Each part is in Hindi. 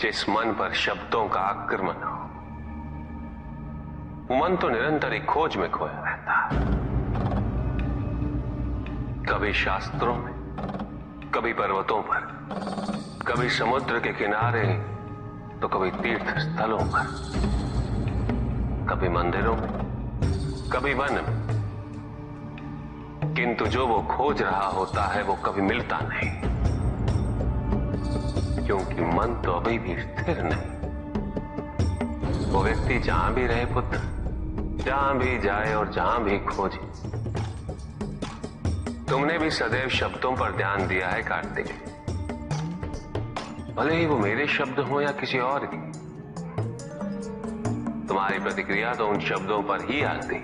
जिस मन पर शब्दों का आक्रमण हो, वो मन तो निरंतर एक खोज में खोया रहता है। कभी शास्त्रों में, कभी पर्वतों पर, कभी समुद्र के किनारे, तो कभी तीर्थ स्थलों पर, कभी मंदिरों में, कभी वन में। किंतु जो वो खोज रहा होता है वो कभी मिलता नहीं, क्योंकि मन तो अभी भी स्थिर नहीं। वो व्यक्ति जहां भी रहे पुत्र, जहां भी जाए और जहां भी खोजे। तुमने भी सदैव शब्दों पर ध्यान दिया है कार्तिक, भले ही वो मेरे शब्द हो या किसी और की। तुम्हारी प्रतिक्रिया तो उन शब्दों पर ही आती,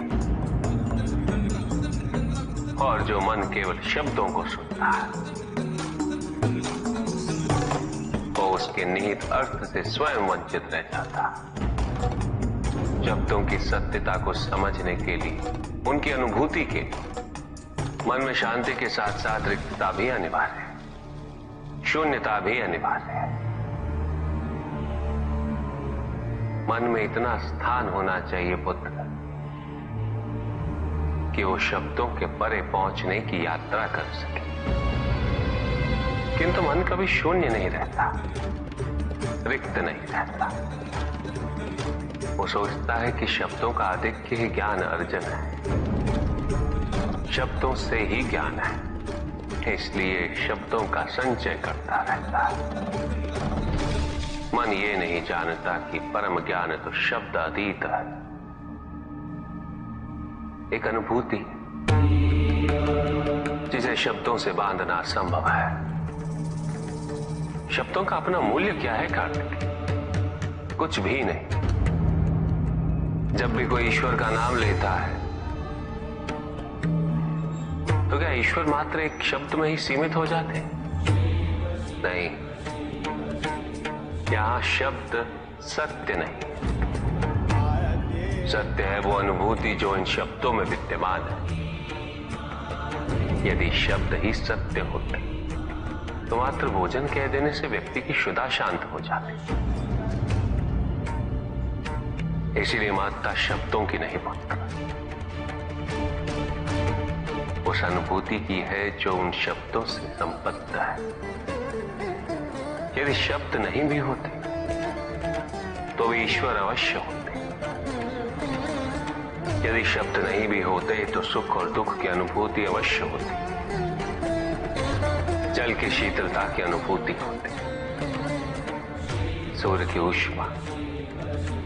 और जो मन केवल शब्दों को सुनता है, वो उसके निहित अर्थ से स्वयं वंचित रह जाता। शब्दों की सत्यता को समझने के लिए, उनकी अनुभूति के लिए मन में शांति के साथ साथ रिक्तता भी अनिवार्य है, शून्यता भी अनिवार्य है। मन में इतना स्थान होना चाहिए पुत्र कि वो शब्दों के परे पहुंचने की यात्रा कर सके। किंतु मन कभी शून्य नहीं रहता, रिक्त नहीं रहता। वो सोचता है कि शब्दों का आधिक्य ही ज्ञान अर्जन है, शब्दों से ही ज्ञान है, इसलिए शब्दों का संचय करता रहता है। मन ये नहीं जानता कि परम ज्ञान तो शब्द अतीत है, एक अनुभूति जिसे शब्दों से बांधना असंभव है। शब्दों का अपना मूल्य क्या है कार्तिक? कुछ भी नहीं। जब भी कोई ईश्वर का नाम लेता है तो क्या ईश्वर मात्र एक शब्द में ही सीमित हो जाते? नहीं, यहां शब्द सत्य नहीं, सत्य है वो अनुभूति जो इन शब्दों में विद्यमान है। यदि शब्द ही सत्य होते तो मात्र भोजन कह देने से व्यक्ति की क्षुधा शांत हो जाती। इसीलिए महत्ता शब्दों की नहीं पुत्र, उस अनुभूति की है जो उन शब्दों से संबद्ध है। यदि शब्द नहीं भी होते तो वे ईश्वर अवश्य होते। यदि शब्द नहीं भी होते तो सुख और दुख की अनुभूति अवश्य होती, जल की शीतलता की अनुभूति होती, सूर्य की ऊष्मा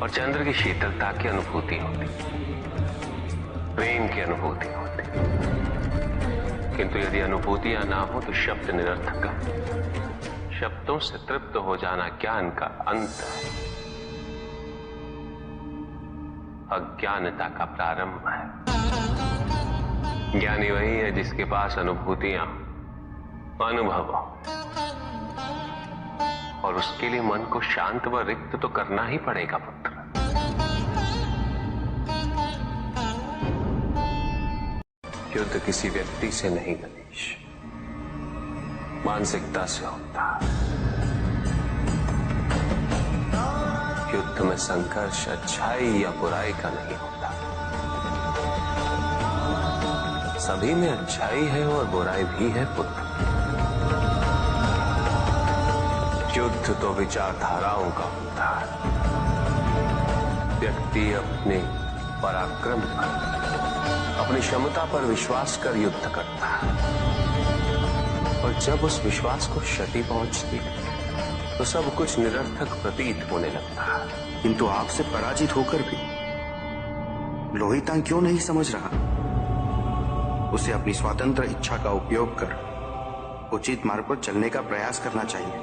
और चंद्र की शीतलता की अनुभूति होती, प्रेम की अनुभूति होती। किंतु यदि अनुभूतियां ना हो तो शब्द निरर्थक है। शब्दों से तृप्त हो जाना ज्ञान का अंत है, अज्ञानता का प्रारंभ है। ज्ञानी वही है जिसके पास अनुभूतियां, अनुभव हो, और उसके लिए मन को शांत व रिक्त तो करना ही पड़ेगा पुत्र। युद्ध किसी व्यक्ति से नहीं गणेश, मानसिकता से होता है। युद्ध में संघर्ष अच्छाई या बुराई का नहीं होता, सभी में अच्छाई है और बुराई भी है पुत्र। युद्ध तो विचारधाराओं का होता है। व्यक्ति अपने पराक्रम पर, अपनी क्षमता पर विश्वास कर युद्ध करता है, और जब उस विश्वास को क्षति पहुंचती है तो सब कुछ निरर्थक प्रतीत होने लगता है। किंतु आपसे पराजित होकर भी लोहितांग क्यों नहीं समझ रहा? उसे अपनी स्वतंत्र इच्छा का उपयोग कर उचित मार्ग पर चलने का प्रयास करना चाहिए।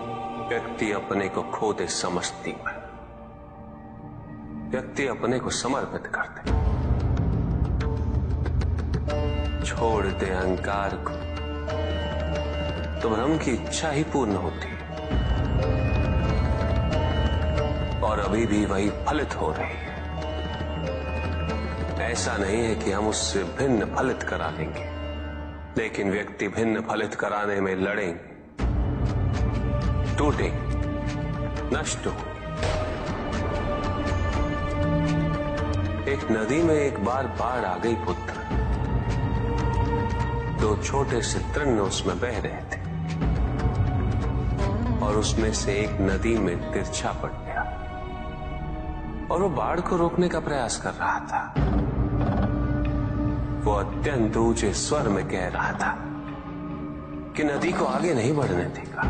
व्यक्ति अपने को खो दे समझती है, व्यक्ति अपने को समर्पित कर दे, छोड़ दे अहंकार को, तो ब्रह्म की इच्छा ही पूर्ण होती है, और अभी भी वही फलित हो रही है। ऐसा नहीं है कि हम उससे भिन्न फलित करा लेंगे, लेकिन व्यक्ति भिन्न फलित कराने में लड़ेंगे, टूटेंगे, नष्ट हो। एक नदी में एक बार बाढ़ आ गई पुत्र। 2 छोटे से तृण उसमें बह रहे थे और उसमें से एक नदी में तिरछा पड़ गया और वो बाढ़ को रोकने का प्रयास कर रहा था। वो अत्यंत ऊंचे स्वर में कह रहा था कि नदी को आगे नहीं बढ़ने देगा।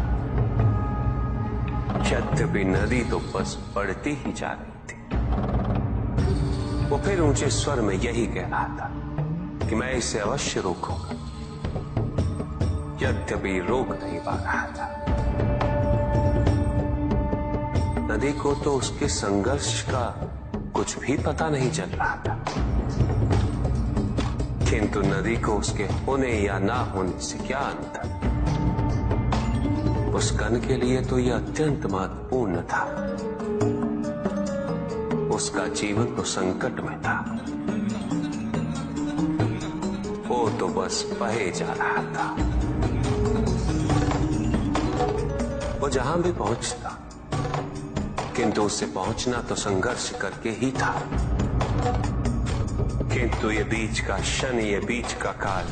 यद्यपि नदी तो बस बढ़ती ही जा रही थी। वो फिर ऊंचे स्वर में यही कह रहा था कि मैं इसे अवश्य रोकूंगा, यद्यपि रोक नहीं पा रहा था। नदी को तो उसके संघर्ष का कुछ भी पता नहीं चल रहा था, किंतु नदी को उसके होने या ना होने से क्या अंतर। उस कण के लिए तो यह अत्यंत महत्वपूर्ण था। उसका जीवन तो संकट में था। वो तो बस बहे जा रहा था। वो जहां भी पहुंचता, किंतु उससे पहुंचना तो संघर्ष करके ही था। किंतु ये बीच का क्षण, ये बीच का काल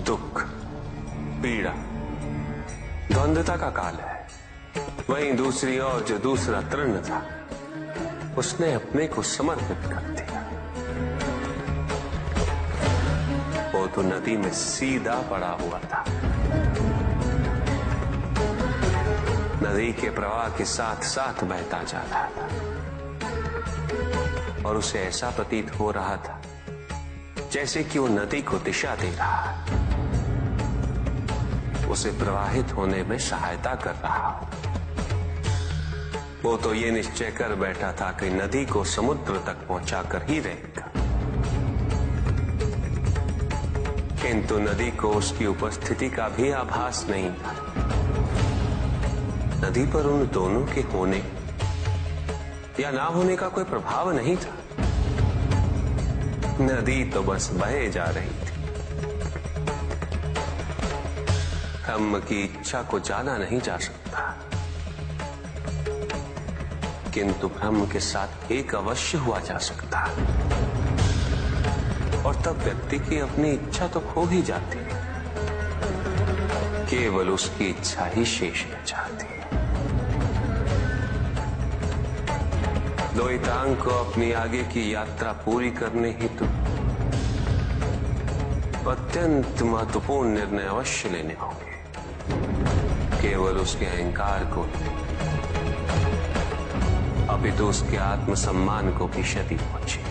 दुख, पीड़ा, द्वंद्वता का काल है। वहीं दूसरी ओर जो दूसरा तृण था, उसने अपने को समर्पित कर दिया। वो तो नदी में सीधा पड़ा हुआ था। नदी के प्रवाह के साथ साथ बहता जा रहा था और उसे ऐसा प्रतीत हो रहा था जैसे कि वो नदी को दिशा दे रहा है, उसे प्रवाहित होने में सहायता कर रहा हो। वो तो ये निश्चय कर बैठा था कि नदी को समुद्र तक पहुंचाकर ही रहेगा, किंतु नदी को उसकी उपस्थिति का भी आभास नहीं था। नदी पर उन दोनों के होने या ना होने का कोई प्रभाव नहीं था। नदी तो बस बहे जा रही थी। ब्रह्म की इच्छा को जाना नहीं जा सकता, किंतु ब्रह्म के साथ एक अवश्य हुआ जा सकता, और तब व्यक्ति की अपनी इच्छा तो खो ही जाती है। केवल उसकी इच्छा ही शेष रह जाती है। द्वैतांग को अपनी आगे की यात्रा पूरी करने हेतु अत्यंत महत्वपूर्ण निर्णय अवश्य लेने होंगे। केवल उसके अहंकार को, अपितु उसके आत्मसम्मान को भी क्षति पहुंची।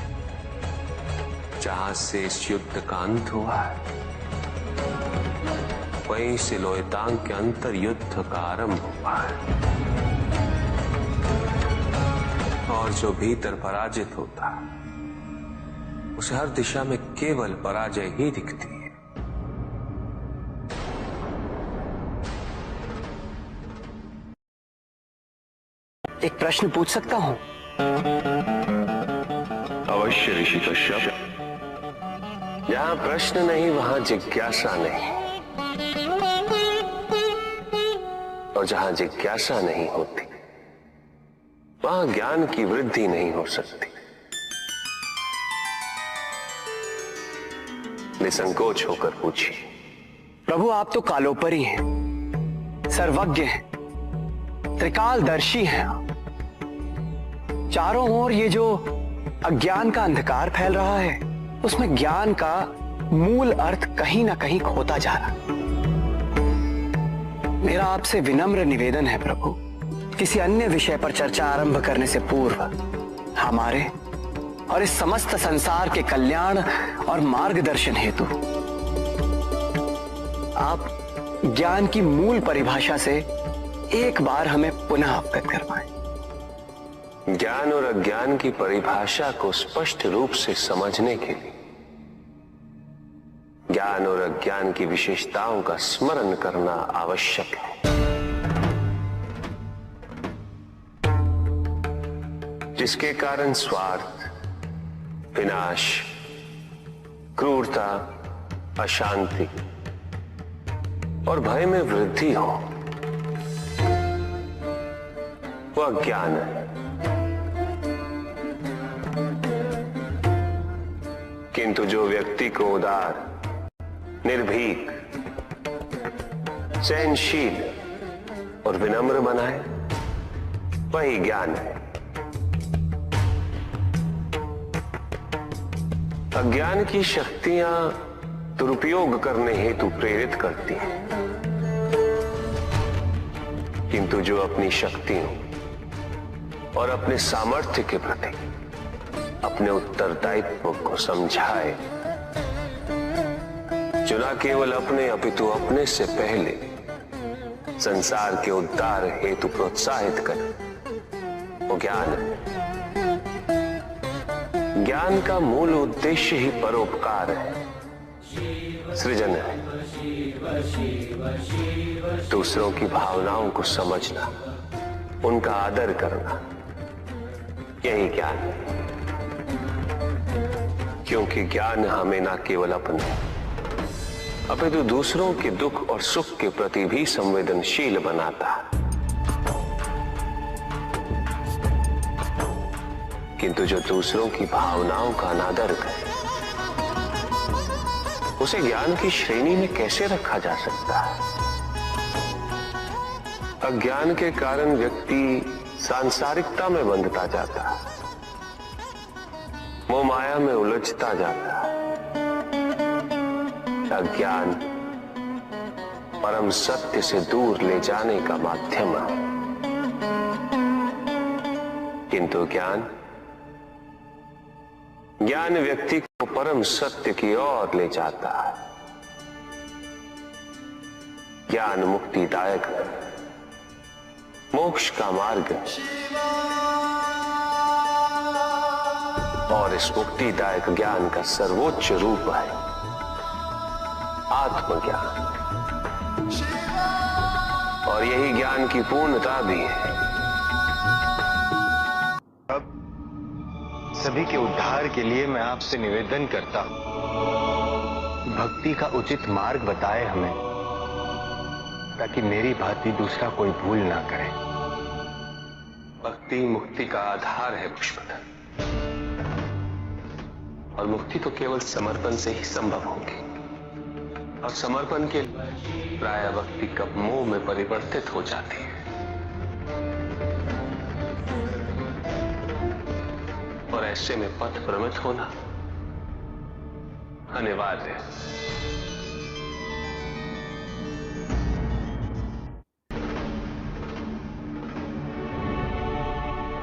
जहां से इस युद्ध का अंत हुआ है, वहीं से लोहितांग के अंतर युद्ध का आरंभ हुआ है। और जो भीतर पराजित होता, उसे हर दिशा में केवल पराजय ही दिखती है। एक प्रश्न पूछ सकता हूं? अवश्य ऋषि कश्यप। जहां प्रश्न नहीं वहां जिज्ञासा नहीं, और जहां जिज्ञासा नहीं होती वहां ज्ञान की वृद्धि नहीं हो सकती। निसंकोच होकर पूछिए। प्रभु, आप तो कालोपरी हैं, सर्वज्ञ हैं, त्रिकालदर्शी हैं। चारों ओर ये जो अज्ञान का अंधकार फैल रहा है, उसमें ज्ञान का मूल अर्थ कहीं ना कहीं खोता जा रहा। मेरा आपसे विनम्र निवेदन है प्रभु, किसी अन्य विषय पर चर्चा आरंभ करने से पूर्व हमारे और इस समस्त संसार के कल्याण और मार्गदर्शन हेतु आप ज्ञान की मूल परिभाषा से एक बार हमें पुनः अवगत करवाएं। ज्ञान और अज्ञान की परिभाषा को स्पष्ट रूप से समझने के लिए ज्ञान और अज्ञान की विशेषताओं का स्मरण करना आवश्यक है। जिसके कारण स्वार्थ, विनाश, क्रूरता, अशांति और भय में वृद्धि हो। वह ज्ञान है। किंतु जो व्यक्ति को उदार, निर्भीक, सहनशील और विनम्र बनाए, वही ज्ञान है। अज्ञान की शक्तियां दुरुपयोग करने हेतु प्रेरित करती हैं, किंतु जो अपनी शक्तियों और अपने सामर्थ्य के प्रति अपने उत्तरदायित्व को समझाए, जो न केवल अपने अपितु अपने से पहले संसार के उद्धार हेतु प्रोत्साहित करे, वो ज्ञान है। ज्ञान का मूल उद्देश्य ही परोपकार है, सृजन है। दूसरों की भावनाओं को समझना, उनका आदर करना, यही ज्ञान है। क्योंकि ज्ञान हमें न केवल अपने अपितु दूसरों के दुख और सुख के प्रति भी संवेदनशील बनाता है। किंतु जो दूसरों की भावनाओं का अनादर करे, उसे ज्ञान की श्रेणी में कैसे रखा जा सकता है? अज्ञान के कारण व्यक्ति सांसारिकता में बंधता जाता है, मोह माया में उलझता जाता है। अज्ञान परम सत्य से दूर ले जाने का माध्यम है, किंतु ज्ञान व्यक्ति को परम सत्य की ओर ले जाता है। ज्ञान मुक्तिदायक है, मोक्ष का मार्ग है, और इस मुक्तिदायक ज्ञान का सर्वोच्च रूप है आत्मज्ञान, और यही ज्ञान की पूर्णता भी है। सभी के उद्धार के लिए मैं आपसे निवेदन करता हूं, भक्ति का उचित मार्ग बताए हमें, ताकि मेरी भांति दूसरा कोई भूल ना करे। भक्ति मुक्ति का आधार है पुष्पधन, और मुक्ति तो केवल समर्पण से ही संभव होगी। और समर्पण के प्राय भक्ति कब मोह में परिवर्तित हो जाती है। और ऐसे में पथ भ्रमित होना अनिवार्य है।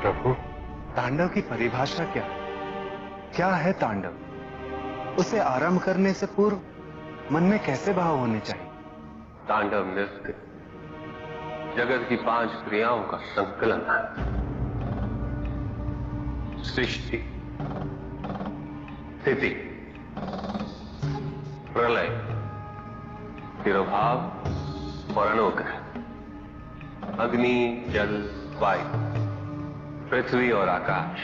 प्रभु, तांडव की परिभाषा क्या है? क्या है तांडव? उसे आरंभ करने से पूर्व मन में कैसे भाव होने चाहिए? तांडव नृत्य जगत की 5 क्रियाओं का संकलन है। सृष्टि, स्थिति, प्रलय, तिरोभाव और अनुग्रह, अग्नि, जल, वायु, पृथ्वी और आकाश।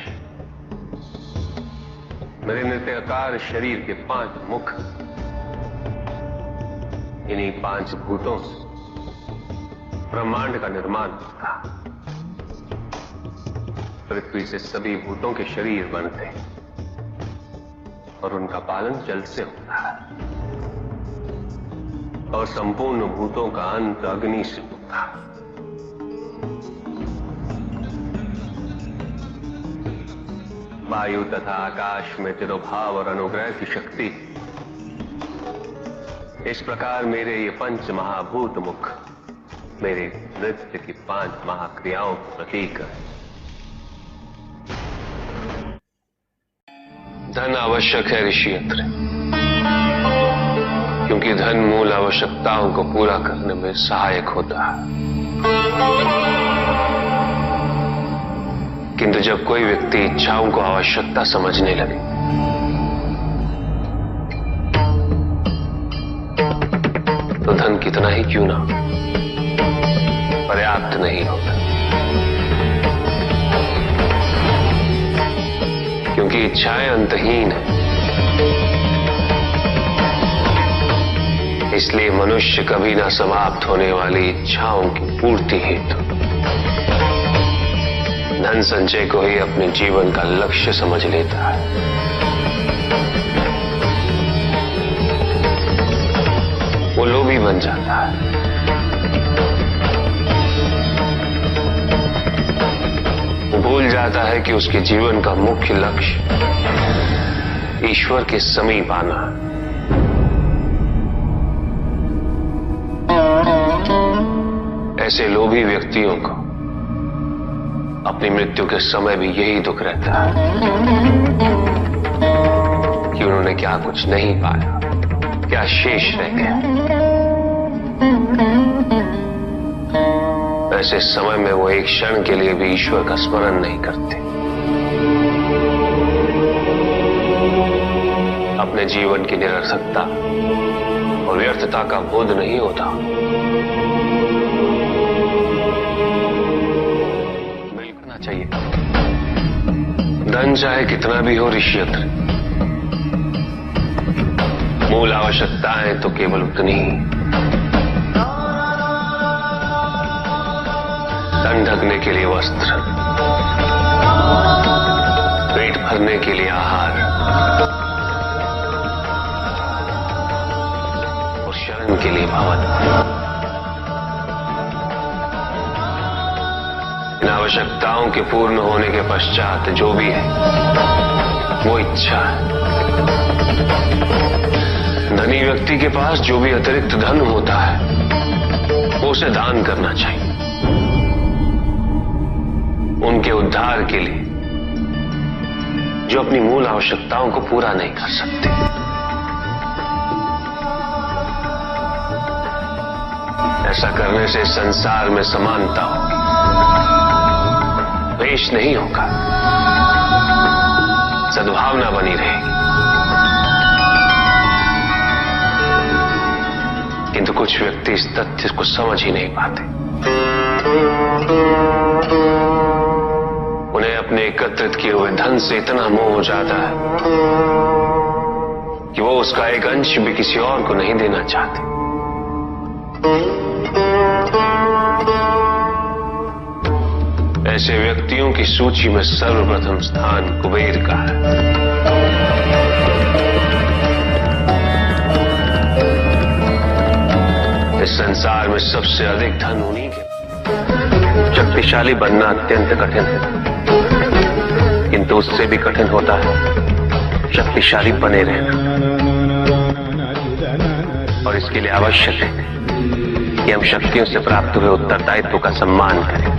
मेरे नृत्याकार शरीर के 5 मुख, इन्हीं 5 भूतों से ब्रह्मांड का निर्माण होता। पृथ्वी से सभी भूतों के शरीर बनते हैं और उनका पालन जल से होता है, और संपूर्ण भूतों का अंत अग्नि से होता है। वायु तथा आकाश में तिरोभाव और अनुग्रह की शक्ति। इस प्रकार मेरे ये 5 महाभूत मुख मेरे नृत्य की 5 महाक्रियाओं का प्रतीक है। धन आवश्यक है ऋषियंत्र, क्योंकि धन मूल आवश्यकताओं को पूरा करने में सहायक होता है। किंतु जब कोई व्यक्ति इच्छाओं को आवश्यकता समझने लगे तो धन कितना ही क्यों ना पर्याप्त नहीं होता, क्योंकि इच्छाएं अंतहीन है। इसलिए मनुष्य कभी ना समाप्त होने वाली इच्छाओं की पूर्ति हेतु धन संचय को ही अपने जीवन का लक्ष्य समझ लेता है, वो लोभी बन जाता है। वो भूल जाता है कि उसके जीवन का मुख्य लक्ष्य ईश्वर के समीप आना है। ऐसे लोभी व्यक्तियों को अपनी मृत्यु के समय भी यही दुख रहता है कि उन्होंने क्या कुछ नहीं पाया, क्या शेष रह गया। ऐसे समय में वो एक क्षण के लिए भी ईश्वर का स्मरण नहीं करते, अपने जीवन की निरर्थकता और व्यर्थता का बोध नहीं होता। बिल्कुल चाहिए धन चाहे कितना भी हो ऋषियत्र, मूल आवश्यकताएं तो केवल उतनी ही। तन ढकने के लिए वस्त्र, पेट भरने के लिए आहार और शरण के लिए भवन। इन आवश्यकताओं के पूर्ण होने के पश्चात जो भी है वो इच्छा है। धनी व्यक्ति के पास जो भी अतिरिक्त धन होता है वो उसे दान करना चाहिए, उनके उद्धार के लिए जो अपनी मूल आवश्यकताओं को पूरा नहीं कर सकते। ऐसा करने से संसार में समानता होगी, द्वेष नहीं होगा, सद्भावना बनी रहेगी। किंतु कुछ व्यक्ति इस तथ्य को समझ ही नहीं पाते। उन्हें अपने एकत्रित किए हुए धन से इतना मोह हो जाता है कि वो उसका एक अंश भी किसी और को नहीं देना चाहते। ऐसे व्यक्तियों की सूची में सर्वप्रथम स्थान कुबेर का है। इस संसार में सबसे अधिक धन उन्हीं के। शक्तिशाली बनना अत्यंत कठिन है, किंतु उससे भी कठिन होता है शक्तिशाली बने रहना। और इसके लिए आवश्यक है कि हम शक्तियों से प्राप्त हुए उत्तरदायित्व का सम्मान करें।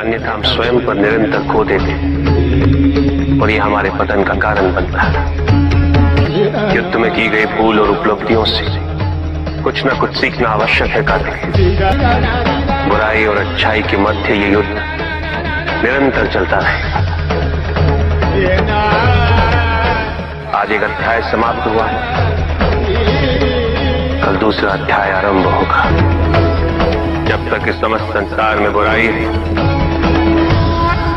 अन्यथा हम स्वयं पर निरंतर खो देते हैं और यह हमारे पतन का कारण बनता है। युद्ध में की गई भूल और उपलब्धियों से कुछ न कुछ सीखना आवश्यक है कार्तिक। बुराई और अच्छाई के मध्य ये युद्ध निरंतर चलता रहेगा। आज एक अध्याय समाप्त हुआ है, कल दूसरा अध्याय आरंभ होगा। जब तक इस समस्त संसार में बुराई है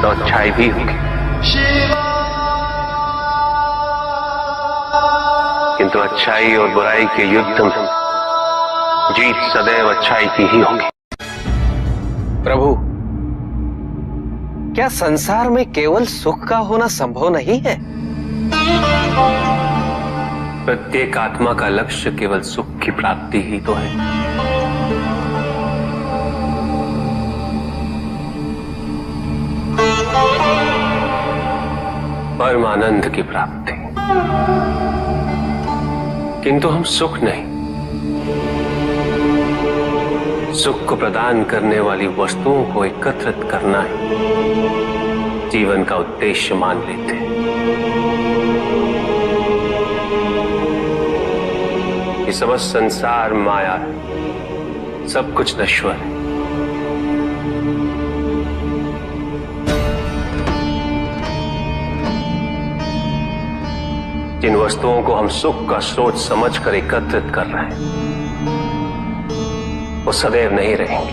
तो अच्छाई भी होगी, किंतु अच्छाई और बुराई के युद्ध में जीत सदैव अच्छाई की ही होगी। प्रभु, क्या संसार में केवल सुख का होना संभव नहीं है? प्रत्येक आत्मा का लक्ष्य केवल सुख की प्राप्ति ही तो है। परमानंद की प्राप्ति, किंतु हम सुख नहीं, सुख को प्रदान करने वाली वस्तुओं को एकत्रित करना ही जीवन का उद्देश्य मान लेते हैं। ये समस्त संसार माया है, सब कुछ नश्वर है। जिन वस्तुओं को हम सुख का सोच समझकर एकत्रित कर रहे हैं वो सदैव नहीं रहेंगे।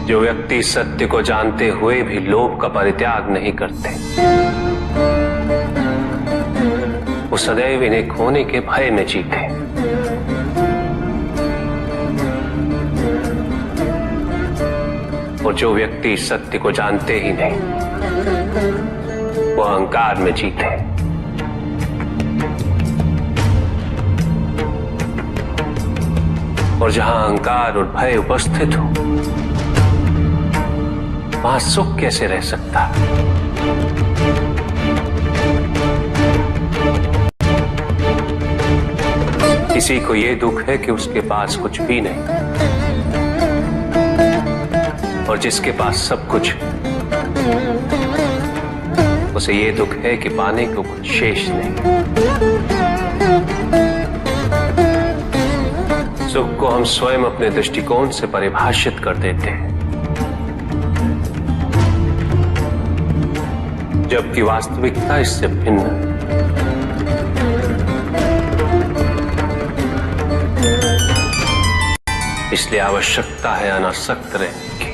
जो व्यक्ति सत्य को जानते हुए भी लोभ का परित्याग नहीं करते वो सदैव इन्हें खोने के भय में जीते। और जो व्यक्ति सत्य को जानते ही नहीं, वो अहंकार में जीते। और जहां अहंकार और भय उपस्थित हो, वहां सुख कैसे रह सकता? किसी को यह दुख है कि उसके पास कुछ भी नहीं, और जिसके पास सब कुछ, उसे यह दुख है कि पाने को कुछ शेष नहीं। सुख को हम स्वयं अपने दृष्टिकोण से परिभाषित कर देते हैं, जबकि वास्तविकता इससे भिन्न है। इसलिए आवश्यकता है अनासक्त रहने की।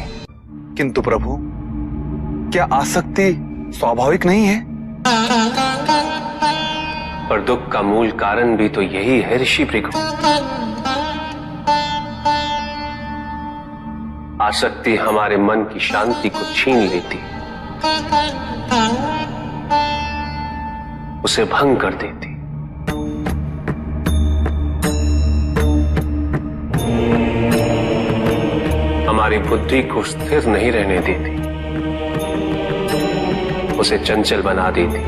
किंतु प्रभु, क्या आसक्ति स्वाभाविक नहीं है? और दुख का मूल कारण भी तो यही है ऋषि भृगु। आसक्ति हमारे मन की शांति को छीन लेती, उसे भंग कर देती। हमारी बुद्धि को स्थिर नहीं रहने देती, उसे चंचल बना देती।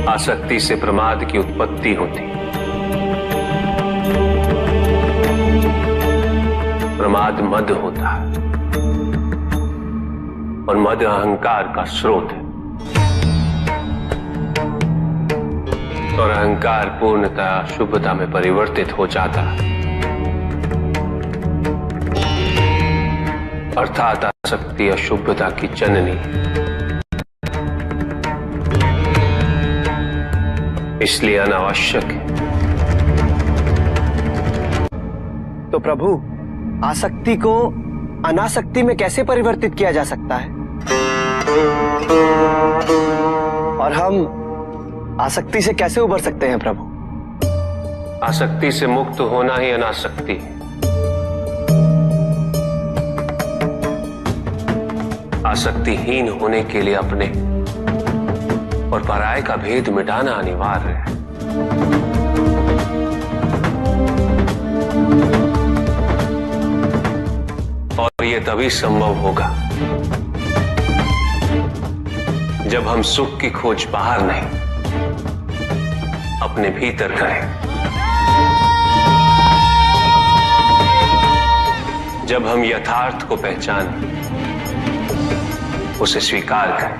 आसक्ति से प्रमाद की उत्पत्ति होती, प्रमाद मद होता है, और मद अहंकार का स्रोत है। और अहंकार पूर्णतः अशुभता में परिवर्तित हो जाता है, अर्थात आसक्ति अशुभता की जननी। इसलिए अनावश्यक है। तो प्रभु, आसक्ति को अनासक्ति में कैसे परिवर्तित किया जा सकता है? और हम आसक्ति से कैसे उबर सकते हैं प्रभु? आसक्ति से मुक्त होना ही अनासक्ति है। आसक्तिहीन होने के लिए अपने और पराये का भेद मिटाना अनिवार्य है। और यह तभी संभव होगा जब हम सुख की खोज बाहर नहीं, अपने भीतर करें। जब हम यथार्थ को पहचानें, उसे स्वीकार करें।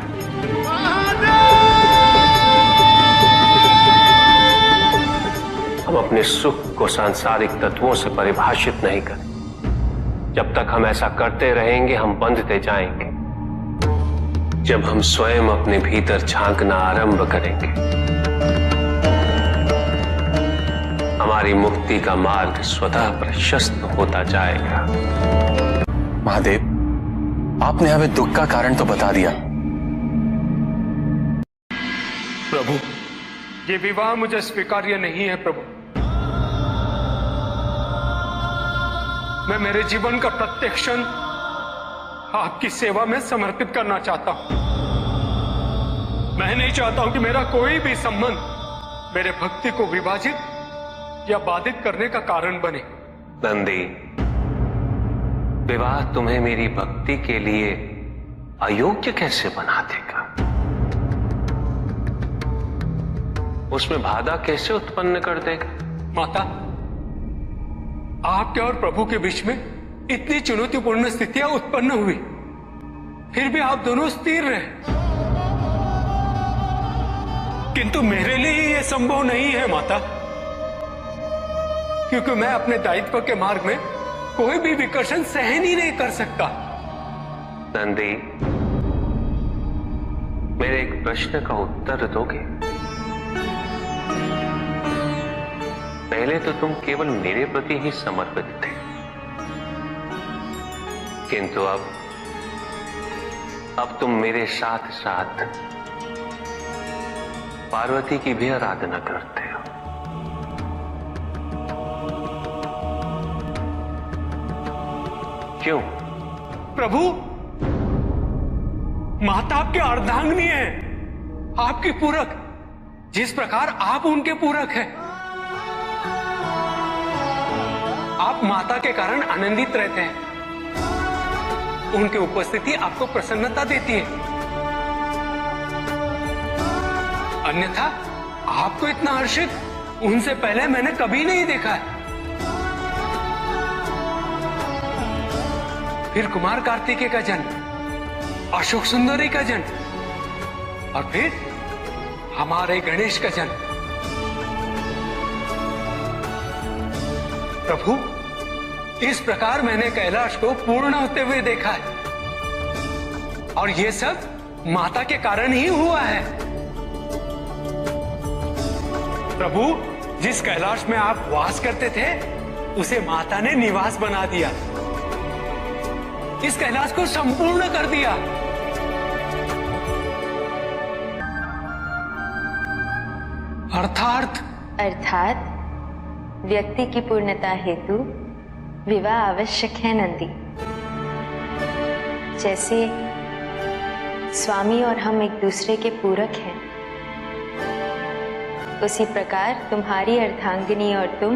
हम अपने सुख को सांसारिक तत्वों से परिभाषित नहीं करें। जब तक हम ऐसा करते रहेंगे, हम बंधते जाएंगे। जब हम स्वयं अपने भीतर झांकना आरंभ करेंगे, हमारी मुक्ति का मार्ग स्वतः प्रशस्त होता जाएगा। महादेव, आपने हमें दुख का कारण तो बता दिया। प्रभु, ये विवाह मुझे स्वीकार्य नहीं है प्रभु। मैं मेरे जीवन का प्रत्येक क्षण आपकी सेवा में समर्पित करना चाहता हूं। मैं नहीं चाहता हूं कि मेरा कोई भी संबंध मेरे भक्ति को विभाजित या बाधित करने का कारण बने। नंदी, विवाह तुम्हें मेरी भक्ति के लिए अयोग्य कैसे बना देगा? उसमें बाधा कैसे उत्पन्न कर देगा? माता, आपके और प्रभु के बीच में इतनी चुनौतीपूर्ण स्थितियां उत्पन्न हुई, फिर भी आप दोनों स्थिर रहे। किंतु मेरे लिए यह संभव नहीं है माता, क्योंकि मैं अपने दायित्व के मार्ग में कोई भी विकर्षण सहन ही नहीं कर सकता। नंदी, मेरे एक प्रश्न का उत्तर दोगे? पहले तो तुम केवल मेरे प्रति ही समर्पित थे, किंतु अब तुम मेरे साथ साथ पार्वती की भी आराधना करते हो। क्यों? प्रभु, माता आपके अर्धांगिनी है, आपकी पूरक, जिस प्रकार आप उनके पूरक हैं। आप माता के कारण आनंदित रहते हैं, उनकी उपस्थिति आपको प्रसन्नता देती है। अन्यथा आपको इतना हर्षित उनसे पहले मैंने कभी नहीं देखा है। फिर कुमार कार्तिकेय का जन्म, अशोक सुंदरी का जन्म, और फिर हमारे गणेश का जन्म। प्रभु, इस प्रकार मैंने कैलाश को पूर्ण होते हुए देखा है, और यह सब माता के कारण ही हुआ है। प्रभु, जिस कैलाश में आप वास करते थे, उसे माता ने निवास बना दिया, इस कैलाश को संपूर्ण कर दिया। अर्थात व्यक्ति की पूर्णता हेतु विवाह आवश्यक है नंदी। जैसे स्वामी और हम एक दूसरे के पूरक हैं, उसी प्रकार तुम्हारी अर्धांगिनी और तुम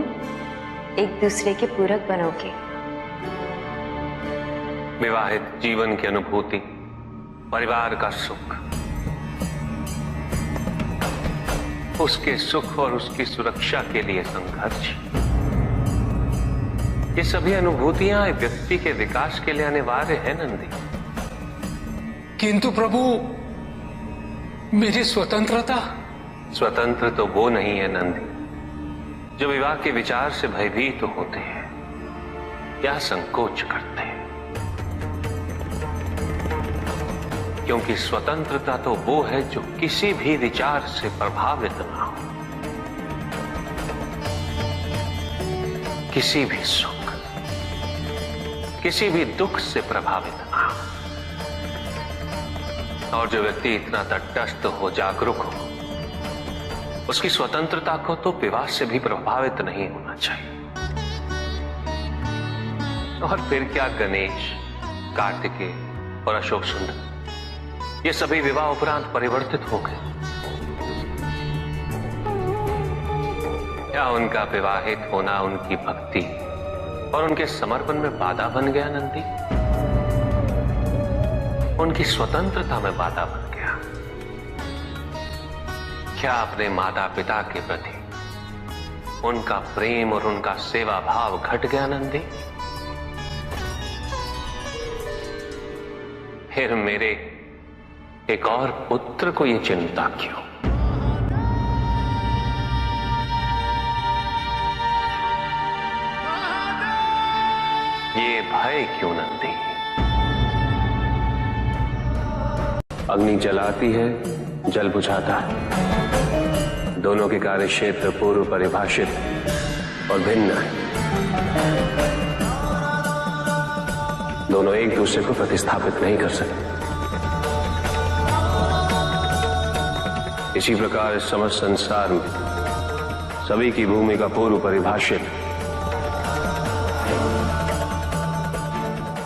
एक दूसरे के पूरक बनोगे। विवाहित जीवन की अनुभूति, परिवार का सुख, उसके सुख और उसकी सुरक्षा के लिए संघर्ष, ये सभी अनुभूतियां एक व्यक्ति के विकास के लिए अनिवार्य है नंदी। किंतु प्रभु, मेरी स्वतंत्रता। स्वतंत्र तो वो नहीं है नंदी जो विवाह के विचार से भयभीत तो होते हैं या संकोच करते हैं, क्योंकि स्वतंत्रता तो वो है जो किसी भी विचार से प्रभावित ना हो, किसी भी सुख, किसी भी दुख से प्रभावित ना हो। और जो व्यक्ति इतना तटस्थ हो, जागरूक हो, उसकी स्वतंत्रता को तो विवाह से भी प्रभावित नहीं होना चाहिए। और फिर क्या गणेश, कार्तिकेय और अशोक सुंदर, ये सभी विवाह उपरांत परिवर्तित हो गए। क्या उनका विवाहित होना उनकी भक्ति और उनके समर्पण में बाधा बन गया नंदी? उनकी स्वतंत्रता में बाधा बन गया? क्या अपने माता पिता के प्रति उनका प्रेम और उनका सेवा भाव घट गया नंदी? फिर मेरे एक और पुत्र को ये चिंता क्यों? ये भय क्यों नंदी? अग्नि जलाती है, जल बुझाता है, दोनों के कार्य क्षेत्र पूर्व परिभाषित और भिन्न है। दोनों एक दूसरे को प्रतिस्थापित नहीं कर सकते। इसी प्रकार इस समस्त संसार में सभी की भूमिका पूर्व परिभाषित।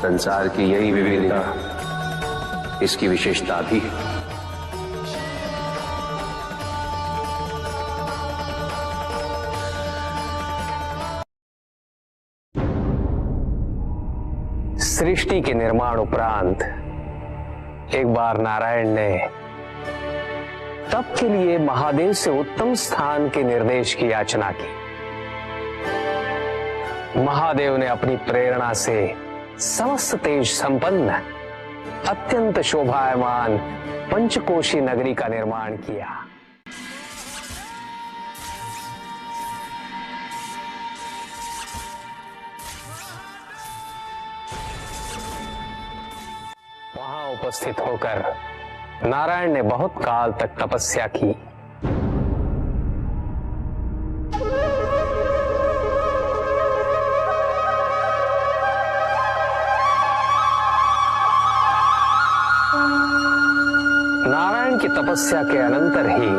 संसार की यही विविधता इसकी विशेषता भी है। सृष्टि के निर्माण उपरांत एक बार नारायण ने तप के लिए महादेव से उत्तम स्थान के निर्देश की याचना की। महादेव ने अपनी प्रेरणा से समस्त तेज संपन्न अत्यंत शोभायमान पंचकोशी नगरी का निर्माण किया। वहां उपस्थित होकर नारायण ने बहुत काल तक तपस्या की। तपस्या के अनंतर ही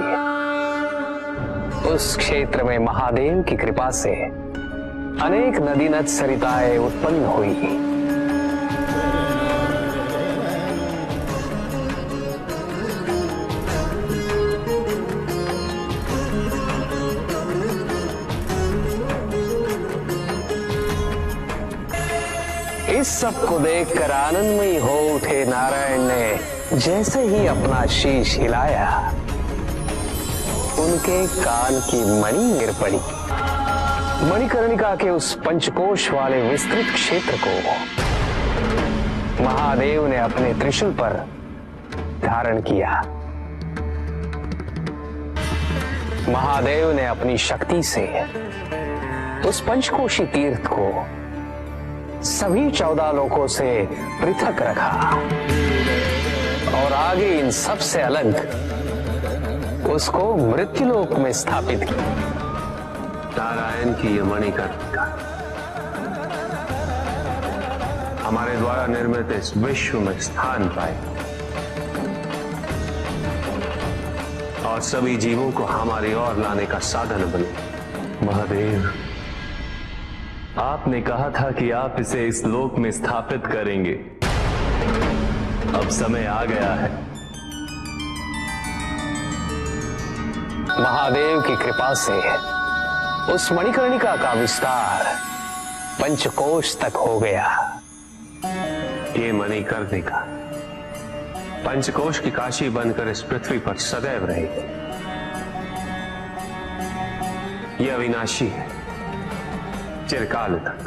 उस क्षेत्र में महादेव की कृपा से अनेक नदी नद सरिताएं उत्पन्न हुई। इस सब को देखकर आनंदमयी हो उठे नारायण ने जैसे ही अपना शीश हिलाया, उनके कान की मणि गिर पड़ी। मणिकर्णिका के उस पंचकोश वाले विस्तृत क्षेत्र को महादेव ने अपने त्रिशूल पर धारण किया। महादेव ने अपनी शक्ति से उस पंचकोशी तीर्थ को सभी 14 लोकों से पृथक रखा और आगे इन सब से अलग उसको मृत्युलोक में स्थापित किया। नारायण की ये मणिकर्णिका हमारे द्वारा निर्मित इस विश्व में स्थान पाए और सभी जीवों को हमारी ओर लाने का साधन बने। महादेव, आपने कहा था कि आप इसे इस लोक में स्थापित करेंगे। अब समय आ गया है। महादेव की कृपा से उस मणिकर्णिका का विस्तार पंचकोश तक हो गया। ये मणिकर्णिका पंचकोश की काशी बनकर इस पृथ्वी पर सदैव रहेगी। यह अविनाशी है, चिरकाल तक।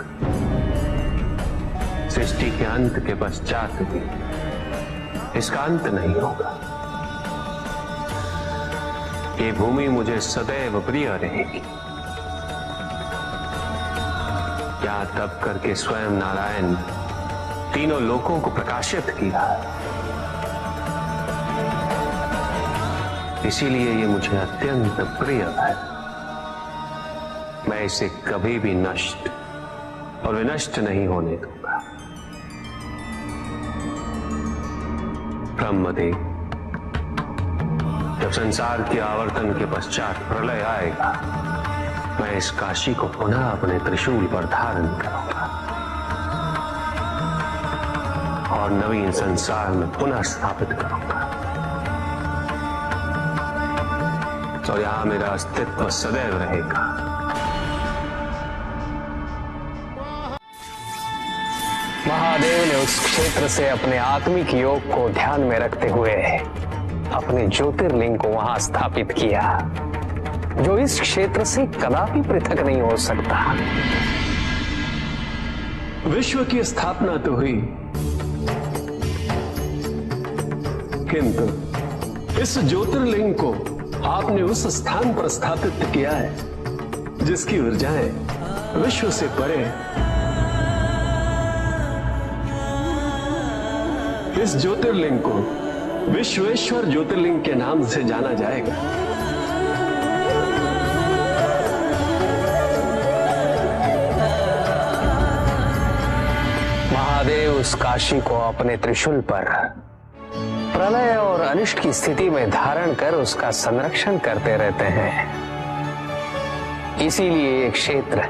सृष्टि के अंत के पश्चात भी इसका अंत नहीं होगा। ये भूमि मुझे सदैव प्रिय रहेगी। यहां तप करके स्वयं नारायण तीनों लोकों को प्रकाशित किया, इसीलिए ये मुझे अत्यंत प्रिय है। मैं इसे कभी भी नष्ट और विनष्ट नहीं होने दूंगा। ब्रह्मदेव, जब संसार के आवर्तन के पश्चात प्रलय आएगा, मैं इस काशी को पुनः अपने त्रिशूल पर धारण करूंगा और नवीन संसार में पुनः स्थापित करूंगा और यहां मेरा अस्तित्व सदैव रहेगा। महादेव ने उस क्षेत्र से अपने आत्मिक योग को ध्यान में रखते हुए अपने ज्योतिर्लिंग को वहां स्थापित किया, जो इस क्षेत्र से कदापि पृथक नहीं हो सकता। विश्व की स्थापना तो हुई, किंतु इस ज्योतिर्लिंग को आपने उस स्थान पर स्थापित किया है जिसकी ऊर्जाएं विश्व से परे। इस ज्योतिर्लिंग को विश्वेश्वर ज्योतिर्लिंग के नाम से जाना जाएगा। महादेव उस काशी को अपने त्रिशूल पर प्रलय और अनिष्ट की स्थिति में धारण कर उसका संरक्षण करते रहते हैं। इसीलिए ये क्षेत्र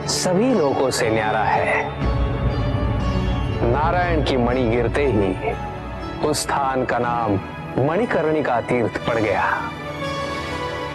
सभी लोगों से न्यारा है। नारायण की मणि गिरते ही उस स्थान का नाम मणिकर्णिका तीर्थ पड़ गया।